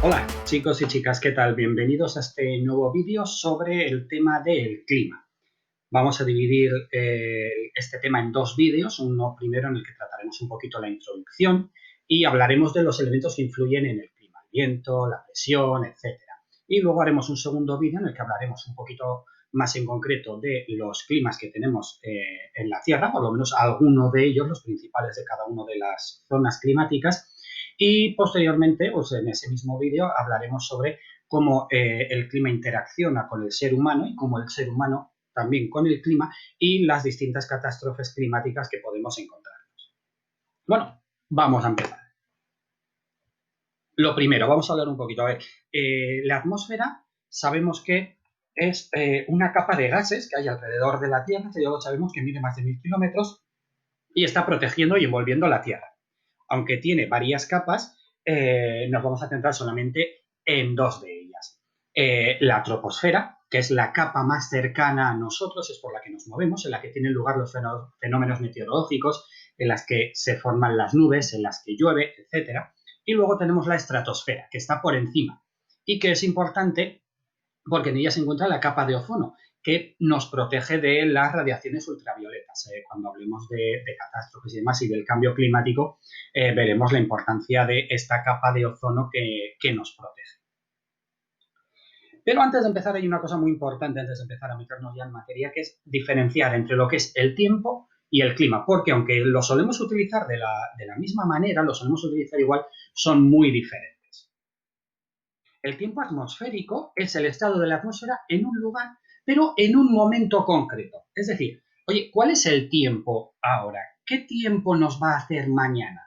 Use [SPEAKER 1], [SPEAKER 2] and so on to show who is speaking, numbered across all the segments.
[SPEAKER 1] Hola chicos y chicas, ¿qué tal? Bienvenidos a este nuevo vídeo sobre el tema del clima. Vamos a dividir este tema en dos vídeos, uno primero en el que trataremos un poquito la introducción y hablaremos de los elementos que influyen en el clima, el viento, la presión, etcétera. Y luego haremos un segundo vídeo en el que hablaremos un poquito más en concreto de los climas que tenemos en la Tierra, por lo menos algunos de ellos, los principales de cada una de las zonas climáticas. Y posteriormente, pues en ese mismo vídeo hablaremos sobre cómo el clima interacciona con el ser humano y cómo el ser humano también con el clima y las distintas catástrofes climáticas que podemos encontrarnos. Bueno, vamos a empezar. Lo primero, vamos a hablar un poquito. A ver, la atmósfera sabemos que es una capa de gases que hay alrededor de la Tierra, que ya sabemos que mide más de 1000 kilómetros y está protegiendo y envolviendo la Tierra. Aunque tiene varias capas, nos vamos a centrar solamente en dos de ellas. La troposfera, que es la capa más cercana a nosotros, es por la que nos movemos, en la que tienen lugar los fenómenos meteorológicos, en las que se forman las nubes, en las que llueve, etcétera. Y luego tenemos la estratosfera, que está por encima y que es importante porque en ella se encuentra la capa de ozono, que nos protege de las radiaciones ultravioletas. Cuando hablemos de catástrofes y demás y del cambio climático, veremos la importancia de esta capa de ozono que nos protege. Pero antes de empezar hay una cosa muy importante, antes de empezar a meternos ya en materia, que es diferenciar entre lo que es el tiempo y el clima, porque aunque lo solemos utilizar de la misma manera, lo solemos utilizar igual, son muy diferentes. El tiempo atmosférico es el estado de la atmósfera en un lugar, pero en un momento concreto. Es decir, oye, ¿cuál es el tiempo ahora? ¿Qué tiempo nos va a hacer mañana?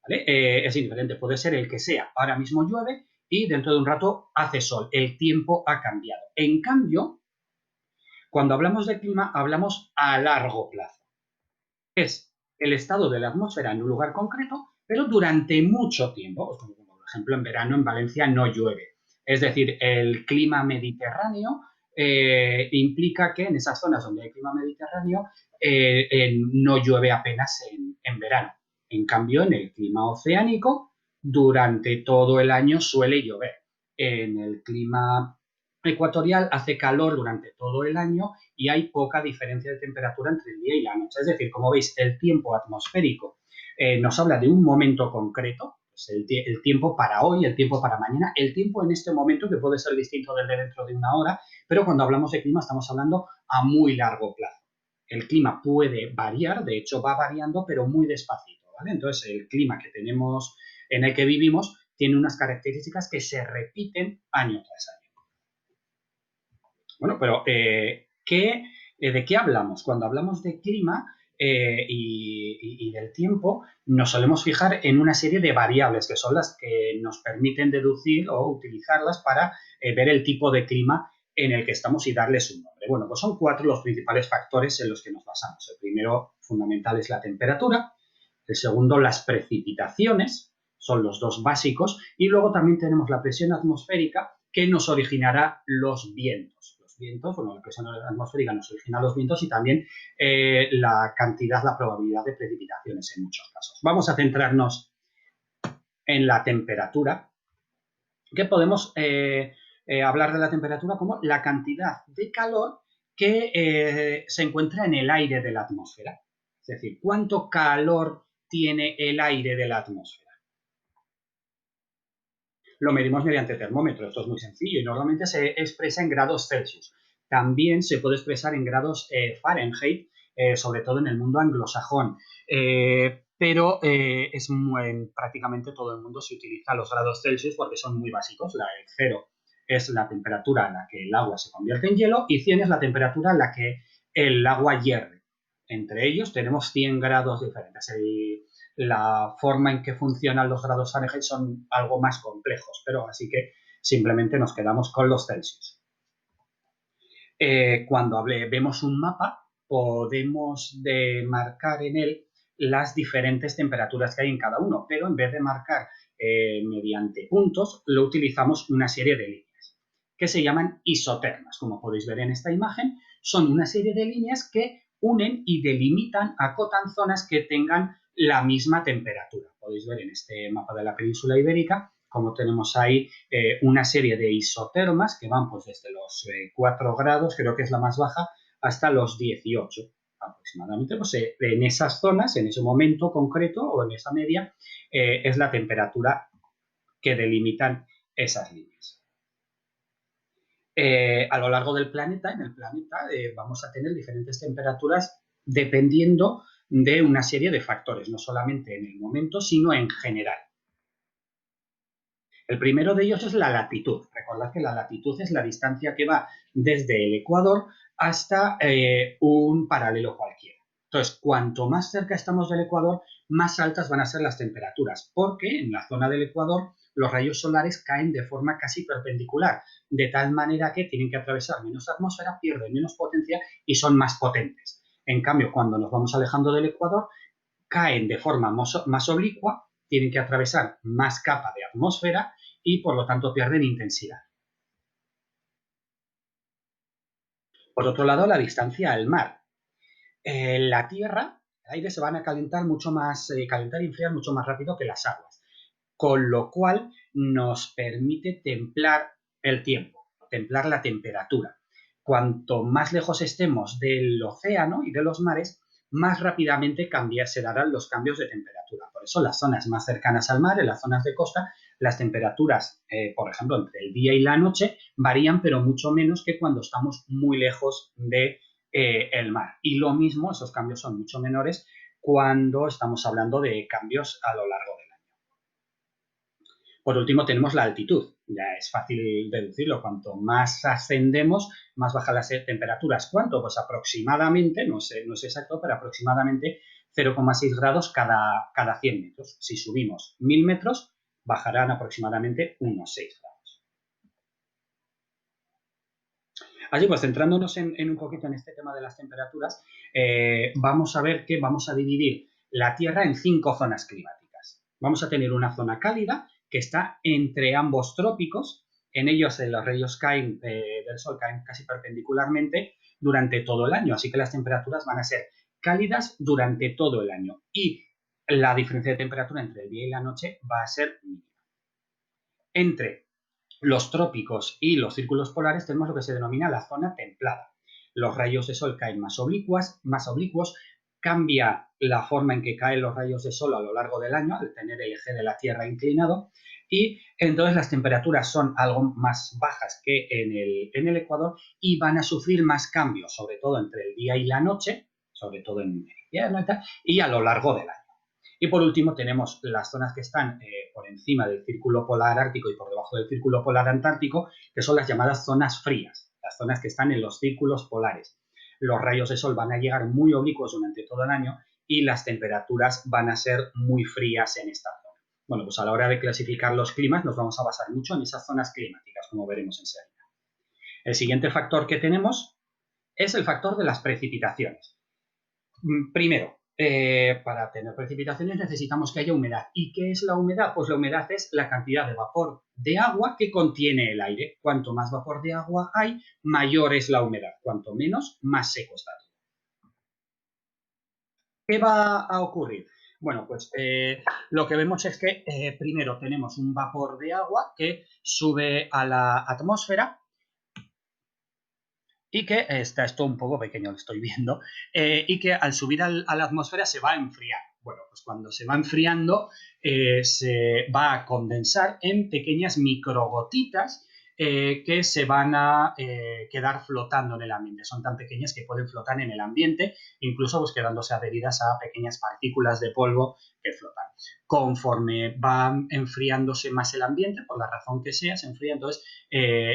[SPEAKER 1] ¿Vale? Es indiferente, puede ser el que sea. Ahora mismo llueve y dentro de un rato hace sol. El tiempo ha cambiado. En cambio, cuando hablamos de clima, hablamos a largo plazo. Es el estado de la atmósfera en un lugar concreto, pero durante mucho tiempo. Como por ejemplo, en verano en Valencia no llueve. Es decir, el clima mediterráneo implica que en esas zonas donde hay clima mediterráneo no llueve apenas en verano. En cambio, en el clima oceánico, durante todo el año suele llover. En el clima ecuatorial hace calor durante todo el año y hay poca diferencia de temperatura entre el día y la noche. Es decir, como veis, el tiempo atmosférico nos habla de un momento concreto, pues el tiempo para hoy, el tiempo para mañana, el tiempo en este momento que puede ser distinto del de dentro de una hora, pero cuando hablamos de clima estamos hablando a muy largo plazo. El clima puede variar, de hecho va variando, pero muy despacito, ¿vale? Entonces, el clima que tenemos, en el que vivimos, tiene unas características que se repiten año tras año. Bueno, pero ¿de qué hablamos? Cuando hablamos de clima y del tiempo, nos solemos fijar en una serie de variables que son las que nos permiten deducir o utilizarlas para ver el tipo de clima en el que estamos y darles un nombre. Bueno, pues son cuatro los principales factores en los que nos basamos. El primero fundamental es la temperatura, el segundo las precipitaciones, son los dos básicos, y luego también tenemos la presión atmosférica que nos originará los vientos. Los vientos, bueno, la presión atmosférica nos origina los vientos y también la cantidad, la probabilidad de precipitaciones en muchos casos. Vamos a centrarnos en la temperatura, que podemos hablar de la temperatura como la cantidad de calor que se encuentra en el aire de la atmósfera. Es decir, cuánto calor tiene el aire de la atmósfera. Lo medimos mediante termómetro, esto es muy sencillo y normalmente se expresa en grados Celsius. También se puede expresar en grados Fahrenheit, sobre todo en el mundo anglosajón. Pero en prácticamente todo el mundo se utiliza los grados Celsius porque son muy básicos. El 0 es la temperatura en la que el agua se convierte en hielo y 100 es la temperatura en la que el agua hierve. Entre ellos tenemos 100 grados diferentes. La forma en que funcionan los grados Fahrenheit son algo más complejos, pero así que simplemente nos quedamos con los Celsius. Cuando vemos un mapa, podemos marcar en él las diferentes temperaturas que hay en cada uno, pero en vez de marcar mediante puntos, lo utilizamos una serie de líneas que se llaman isotermas. Como podéis ver en esta imagen, son una serie de líneas que unen y delimitan, acotan zonas que tengan la misma temperatura. Podéis ver en este mapa de la península ibérica como tenemos ahí una serie de isotermas que van pues desde los 4 grados, creo que es la más baja, hasta los 18 aproximadamente. Pues en esas zonas, en ese momento concreto o en esa media, es la temperatura que delimitan esas líneas. A lo largo del planeta, en el planeta, vamos a tener diferentes temperaturas dependiendo de una serie de factores, no solamente en el momento, sino en general. El primero de ellos es la latitud. Recordad que la latitud es la distancia que va desde el ecuador hasta un paralelo cualquiera. Entonces, cuanto más cerca estamos del ecuador, más altas van a ser las temperaturas, porque en la zona del ecuador los rayos solares caen de forma casi perpendicular, de tal manera que tienen que atravesar menos atmósfera, pierden menos potencia y son más potentes. En cambio, cuando nos vamos alejando del ecuador, caen de forma más oblicua, tienen que atravesar más capa de atmósfera y por lo tanto pierden intensidad. Por otro lado, la distancia al mar. La Tierra, el aire se van a calentar mucho más, calentar y enfriar mucho más rápido que las aguas, con lo cual nos permite templar el tiempo, templar la temperatura. Cuanto más lejos estemos del océano y de los mares, más rápidamente se darán los cambios de temperatura. Por eso las zonas más cercanas al mar, en las zonas de costa, las temperaturas, por ejemplo, entre el día y la noche, varían, pero mucho menos que cuando estamos muy lejos de el mar. Y lo mismo, esos cambios son mucho menores cuando estamos hablando de cambios a lo largo del año. Por último, tenemos la altitud. Ya es fácil deducirlo. Cuanto más ascendemos, más bajan las temperaturas. ¿Cuánto? Pues aproximadamente, no es exacto, pero aproximadamente 0,6 grados cada 100 metros. Si subimos 1000 metros, bajarán aproximadamente unos 6 grados. Así pues, centrándonos en un poquito en este tema de las temperaturas, vamos a ver que vamos a dividir la Tierra en 5 zonas climáticas. Vamos a tener una zona cálida que está entre ambos trópicos. En ellos los rayos del sol caen casi perpendicularmente durante todo el año, así que las temperaturas van a ser cálidas durante todo el año y la diferencia de temperatura entre el día y la noche va a ser mínima. Entre los trópicos y los círculos polares tenemos lo que se denomina la zona templada. Los rayos de sol caen más oblicuos, cambia la forma en que caen los rayos de sol a lo largo del año, al tener el eje de la Tierra inclinado, y entonces las temperaturas son algo más bajas que en el Ecuador y van a sufrir más cambios, sobre todo entre el día y la noche, sobre todo en invierno y a lo largo del año. Y por último tenemos las zonas que están por encima del círculo polar ártico y por debajo del círculo polar antártico, que son las llamadas zonas frías, las zonas que están en los círculos polares. Los rayos de sol van a llegar muy oblicuos durante todo el año y las temperaturas van a ser muy frías en esta zona. Bueno, pues a la hora de clasificar los climas nos vamos a basar mucho en esas zonas climáticas, como veremos enseguida. El siguiente factor que tenemos es el factor de las precipitaciones. Primero, para tener precipitaciones necesitamos que haya humedad. ¿Y qué es la humedad? Pues la humedad es la cantidad de vapor de agua que contiene el aire. Cuanto más vapor de agua hay, mayor es la humedad. Cuanto menos, más seco está todo. ¿Qué va a ocurrir? Bueno, pues lo que vemos es que primero tenemos un vapor de agua que sube a la atmósfera y que está esto un poco pequeño, lo estoy viendo, y que al subir a la atmósfera se va a enfriar. Bueno, pues cuando se va enfriando se va a condensar en pequeñas microgotitas que se van a quedar flotando en el ambiente. Son tan pequeñas que pueden flotar en el ambiente, incluso pues quedándose adheridas a pequeñas partículas de polvo que flotan. Conforme va enfriándose más el ambiente, por la razón que sea, se enfría, entonces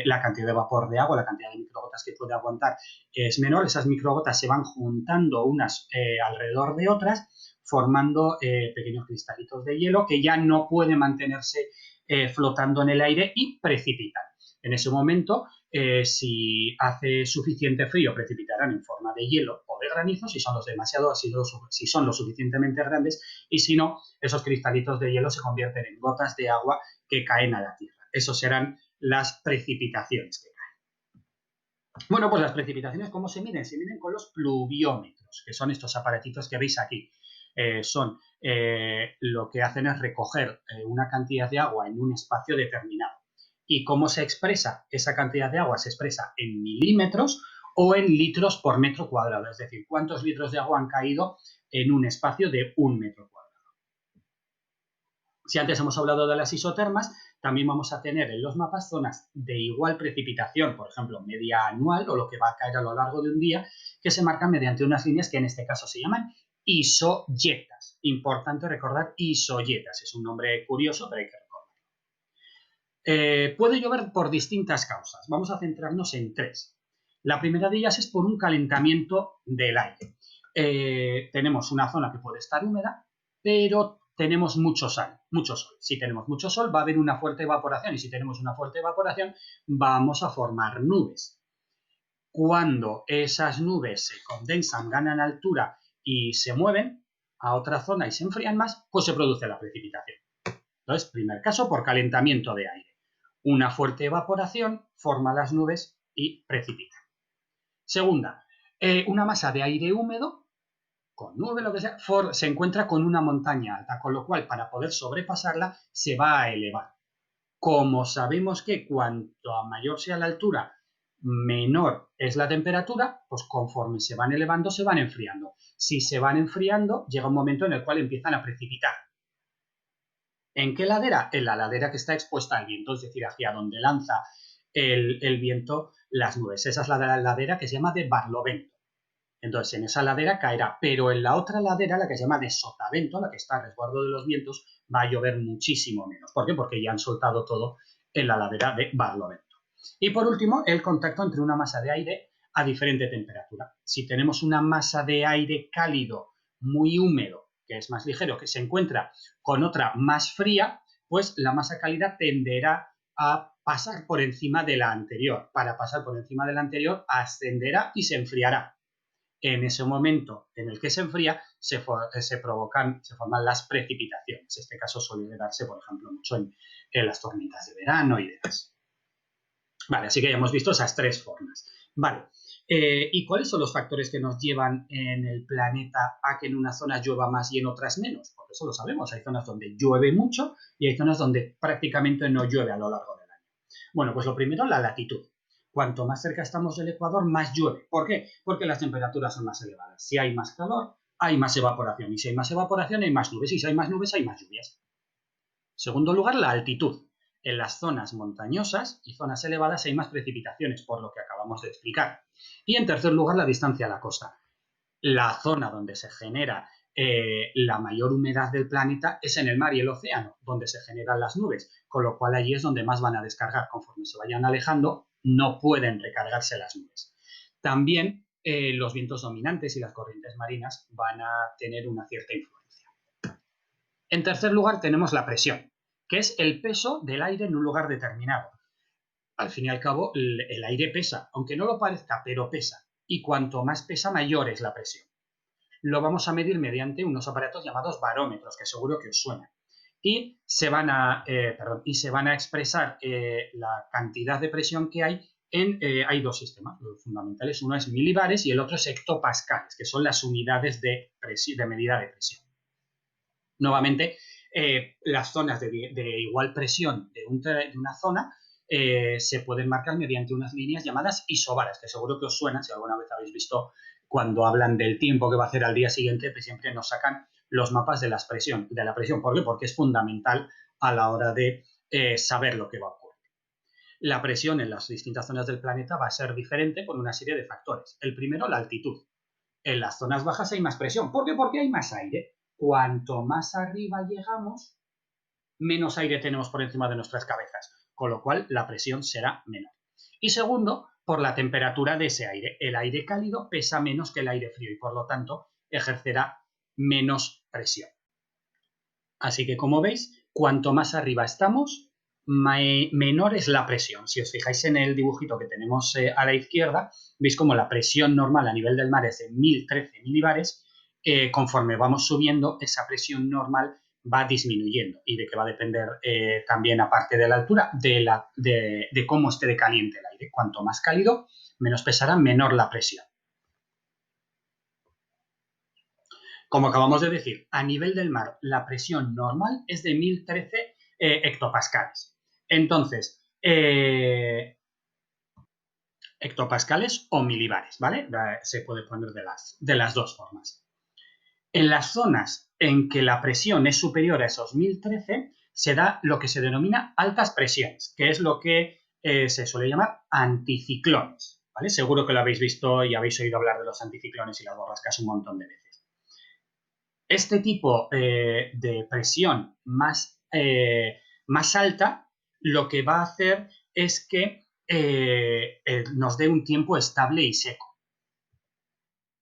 [SPEAKER 1] la cantidad de vapor de agua, la cantidad de microgotas que puede aguantar es menor. Esas microgotas se van juntando unas alrededor de otras, formando pequeños cristalitos de hielo que ya no pueden mantenerse flotando en el aire y precipitan. En ese momento, si hace suficiente frío, precipitarán en forma de hielo o de granizo, si son si son lo suficientemente grandes, y si no, esos cristalitos de hielo se convierten en gotas de agua que caen a la tierra. Esos serán las precipitaciones que caen. Bueno, pues las precipitaciones, ¿cómo se miden? Se miden con los pluviómetros, que son estos aparatitos que veis aquí. lo que hacen es recoger una cantidad de agua en un espacio determinado. ¿Y cómo se expresa esa cantidad de agua? Se expresa en milímetros o en litros por metro cuadrado, es decir, cuántos litros de agua han caído en un espacio de 1 metro cuadrado. Si antes hemos hablado de las isotermas, también vamos a tener en los mapas zonas de igual precipitación, por ejemplo, media anual o lo que va a caer a lo largo de un día, que se marcan mediante unas líneas que en este caso se llaman isoyetas. Importante recordar isoyetas, es un nombre curioso, pero hay que recordarlo. Puede llover por distintas causas. Vamos a centrarnos en 3. La primera de ellas es por un calentamiento del aire. Tenemos una zona que puede estar húmeda, pero tenemos mucho sol. Si tenemos mucho sol, va a haber una fuerte evaporación, y si tenemos una fuerte evaporación, vamos a formar nubes. Cuando esas nubes se condensan, ganan altura y se mueven a otra zona y se enfrían más, pues se produce la precipitación. Entonces, primer caso, por calentamiento de aire. Una fuerte evaporación forma las nubes y precipita. Segunda, una masa de aire húmedo con nube, lo que sea, se encuentra con una montaña alta, con lo cual para poder sobrepasarla se va a elevar. Como sabemos que cuanto mayor sea la altura, menor es la temperatura, pues conforme se van elevando se van enfriando. Si se van enfriando, llega un momento en el cual empiezan a precipitar. ¿En qué ladera? En la ladera que está expuesta al viento, es decir, hacia donde lanza el viento las nubes. Esa es la ladera que se llama de Barlovento. Entonces, en esa ladera caerá, pero en la otra ladera, la que se llama de sotavento, la que está a resguardo de los vientos, va a llover muchísimo menos. ¿Por qué? Porque ya han soltado todo en la ladera de Barlovento. Y por último, el contacto entre una masa de aire a diferente temperatura. Si tenemos una masa de aire cálido, muy húmedo, que es más ligero, que se encuentra con otra más fría, pues la masa cálida tenderá a pasar por encima de la anterior. Para pasar por encima de la anterior, ascenderá y se enfriará. En ese momento en el que se enfría, se forman las precipitaciones. Este caso suele darse, por ejemplo, mucho en las tormentas de verano y demás. Vale, así que ya hemos visto esas 3 formas. Vale, ¿y cuáles son los factores que nos llevan en el planeta a que en una zona llueva más y en otras menos? Porque eso lo sabemos, hay zonas donde llueve mucho y hay zonas donde prácticamente no llueve a lo largo del año. Bueno, pues lo primero, la latitud. Cuanto más cerca estamos del Ecuador, más llueve. ¿Por qué? Porque las temperaturas son más elevadas. Si hay más calor, hay más evaporación. Y si hay más evaporación, hay más nubes. Y si hay más nubes, hay más lluvias. Segundo lugar, la altitud. En las zonas montañosas y zonas elevadas hay más precipitaciones, por lo que acabamos de explicar. Y en tercer lugar, la distancia a la costa. La zona donde se genera la mayor humedad del planeta es en el mar y el océano, donde se generan las nubes, con lo cual allí es donde más van a descargar. Conforme se vayan alejando, no pueden recargarse las nubes. También los vientos dominantes y las corrientes marinas van a tener una cierta influencia. En tercer lugar, tenemos la presión, que es el peso del aire en un lugar determinado. Al fin y al cabo, el aire pesa, aunque no lo parezca, pero pesa. Y cuanto más pesa, mayor es la presión. Lo vamos a medir mediante unos aparatos llamados barómetros, que seguro que os suenan. Y se van a expresar la cantidad de presión que hay hay 2 sistemas fundamentales. Uno es milibares y el otro es hectopascales, que son las unidades de medida de presión. Nuevamente, las zonas de igual presión de una zona se pueden marcar mediante unas líneas llamadas isobaras, que seguro que os suenan, si alguna vez habéis visto cuando hablan del tiempo que va a hacer al día siguiente, pues siempre nos sacan los mapas de la presión. ¿Por qué? Porque es fundamental a la hora de saber lo que va a ocurrir. La presión en las distintas zonas del planeta va a ser diferente por una serie de factores. El primero, la altitud. En las zonas bajas hay más presión. ¿Por qué? Porque hay más aire. Cuanto más arriba llegamos, menos aire tenemos por encima de nuestras cabezas, con lo cual la presión será menor. Y segundo, por la temperatura de ese aire. El aire cálido pesa menos que el aire frío y por lo tanto ejercerá menos presión. Así que como veis, cuanto más arriba estamos, menor es la presión. Si os fijáis en el dibujito que tenemos a la izquierda, veis como la presión normal a nivel del mar es de 1013 milibares. Conforme vamos subiendo, esa presión normal va disminuyendo y de que va a depender también, aparte de la altura, de cómo esté de caliente el aire. Cuanto más cálido, menos pesará, menor la presión. Como acabamos de decir, a nivel del mar la presión normal es de 1013 hectopascales. Entonces, hectopascales o milibares, ¿vale? Se puede poner de las dos formas. En las zonas en que la presión es superior a esos 1013, se da lo que se denomina altas presiones, que es lo que se suele llamar anticiclones, ¿vale? Seguro que lo habéis visto y habéis oído hablar de los anticiclones y las borrascas un montón de veces. Este tipo de presión más alta lo que va a hacer es que nos dé un tiempo estable y seco,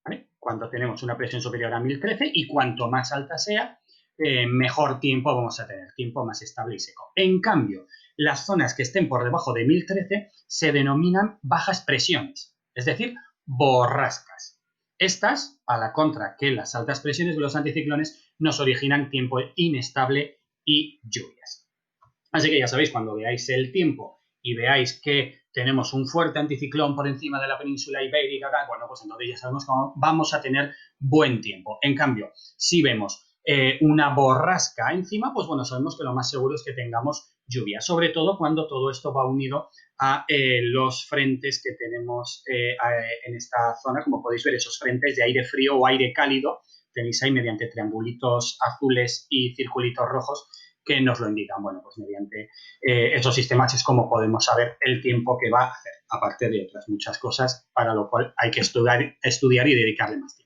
[SPEAKER 1] ¿vale? Cuando tenemos una presión superior a 1013 y cuanto más alta sea, mejor tiempo vamos a tener, tiempo más estable y seco. En cambio, las zonas que estén por debajo de 1013 se denominan bajas presiones, es decir, borrascas. Estas, a la contra que las altas presiones de los anticiclones, nos originan tiempo inestable y lluvias. Así que ya sabéis, cuando veáis el tiempo y veáis que tenemos un fuerte anticiclón por encima de la península ibérica, bueno, pues entonces ya sabemos que vamos a tener buen tiempo. En cambio, si vemos una borrasca encima, pues bueno, sabemos que lo más seguro es que tengamos lluvia, sobre todo cuando todo esto va unido a los frentes que tenemos en esta zona, como podéis ver, esos frentes de aire frío o aire cálido, tenéis ahí mediante triangulitos azules y circulitos rojos que nos lo indican. Bueno, pues mediante esos sistemas es como podemos saber el tiempo que va a hacer, aparte de otras muchas cosas, para lo cual hay que estudiar y dedicarle más tiempo.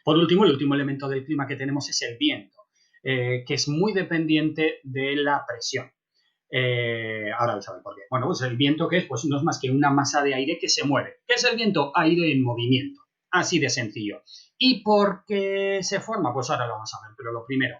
[SPEAKER 1] Por último, el último elemento del clima que tenemos es el viento, que es muy dependiente de la presión. Ahora vais a ver por qué. Bueno, pues el viento que es, pues no es más que una masa de aire que se mueve. ¿Qué es el viento? Aire en movimiento. Así de sencillo. ¿Y por qué se forma? Pues ahora lo vamos a ver, pero lo primero,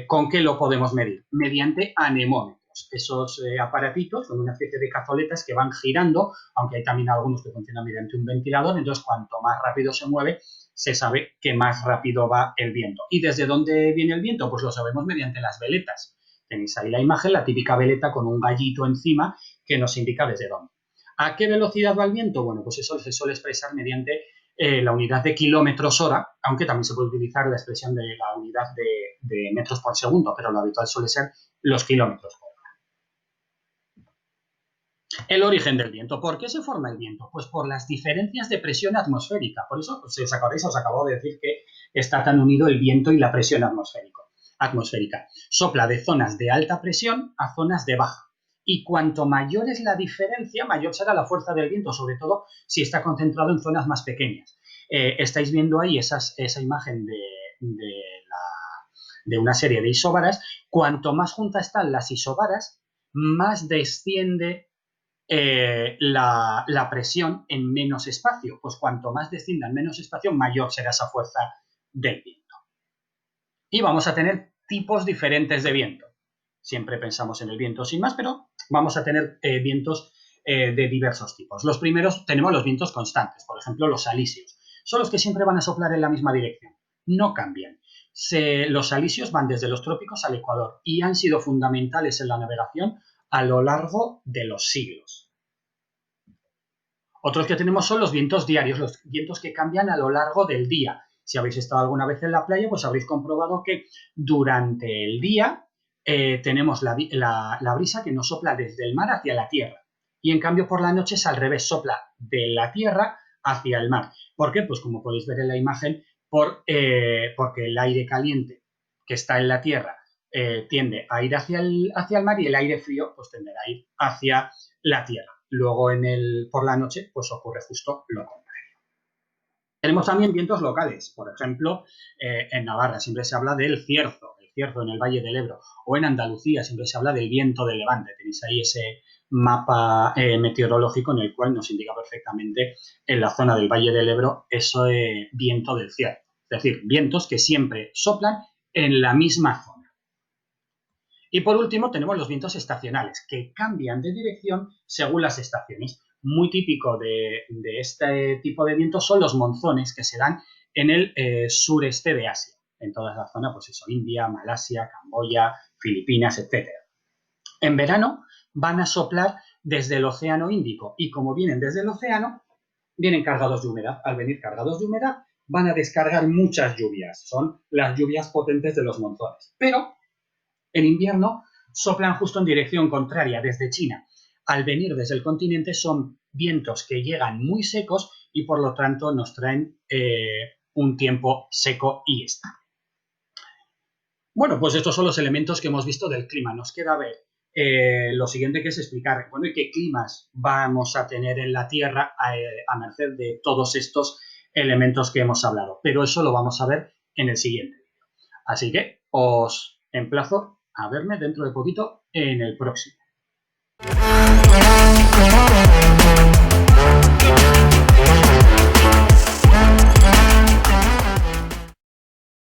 [SPEAKER 1] ¿con qué lo podemos medir? Mediante anemómetros. Esos aparatitos son una especie de cazoletas que van girando, aunque hay también algunos que funcionan mediante un ventilador, entonces cuanto más rápido se mueve, se sabe que más rápido va el viento. ¿Y desde dónde viene el viento? Pues lo sabemos mediante las veletas. Tenéis ahí la imagen, la típica veleta con un gallito encima que nos indica desde dónde. ¿A qué velocidad va el viento? Bueno, pues eso se suele expresar mediante la unidad de kilómetros hora, aunque también se puede utilizar la expresión de la unidad de metros por segundo, pero lo habitual suele ser los kilómetros por hora. El origen del viento. ¿Por qué se forma el viento? Pues por las diferencias de presión atmosférica. Por eso, si os acordáis, os acabo de decir que está tan unido el viento y la presión atmosférica. Sopla de zonas de alta presión a zonas de baja. Y cuanto mayor es la diferencia, mayor será la fuerza del viento, sobre todo si está concentrado en zonas más pequeñas. Estáis viendo ahí esa imagen de una serie de isóbaras. Cuanto más juntas están las isóbaras, más desciende la presión en menos espacio. Pues cuanto más descienda en menos espacio, mayor será esa fuerza del viento. Y vamos a tener tipos diferentes de viento. Siempre pensamos en el viento sin más, pero vamos a tener vientos de diversos tipos. Los primeros tenemos los vientos constantes, por ejemplo, los alisios. Son los que siempre van a soplar en la misma dirección, no cambian. Los alisios van desde los trópicos al Ecuador y han sido fundamentales en la navegación a lo largo de los siglos. Otros que tenemos son los vientos diarios, los vientos que cambian a lo largo del día. Si habéis estado alguna vez en la playa, pues habréis comprobado que durante el día tenemos la brisa que nos sopla desde el mar hacia la tierra. Y en cambio por la noche es al revés, sopla de la tierra hacia el mar. ¿Por qué? Pues como podéis ver en la imagen, porque el aire caliente que está en la tierra tiende a ir hacia el mar y el aire frío pues tenderá a ir hacia la tierra. Luego por la noche pues ocurre justo lo contrario. Tenemos también vientos locales, por ejemplo, en Navarra siempre se habla del cierzo en el Valle del Ebro, o en Andalucía siempre se habla del viento de levante. Tenéis ahí ese mapa meteorológico en el cual nos indica perfectamente en la zona del Valle del Ebro ese viento del cierzo. Es decir, vientos que siempre soplan en la misma zona. Y por último tenemos los vientos estacionales, que cambian de dirección según las estaciones. Muy típico de este tipo de vientos son los monzones que se dan en el sureste de Asia, en toda la zona, pues eso, India, Malasia, Camboya, Filipinas, etc. En verano van a soplar desde el Océano Índico y como vienen desde el océano, vienen cargados de humedad. Al venir cargados de humedad, van a descargar muchas lluvias. Son las lluvias potentes de los monzones. Pero en invierno soplan justo en dirección contraria desde China. Al venir desde el continente son vientos que llegan muy secos y por lo tanto nos traen un tiempo seco y estable. Bueno, pues estos son los elementos que hemos visto del clima. Nos queda ver lo siguiente, que es explicar, bueno, qué climas vamos a tener en la Tierra a merced de todos estos elementos que hemos hablado. Pero eso lo vamos a ver en el siguiente vídeo. Así que os emplazo a verme dentro de poquito en el próximo.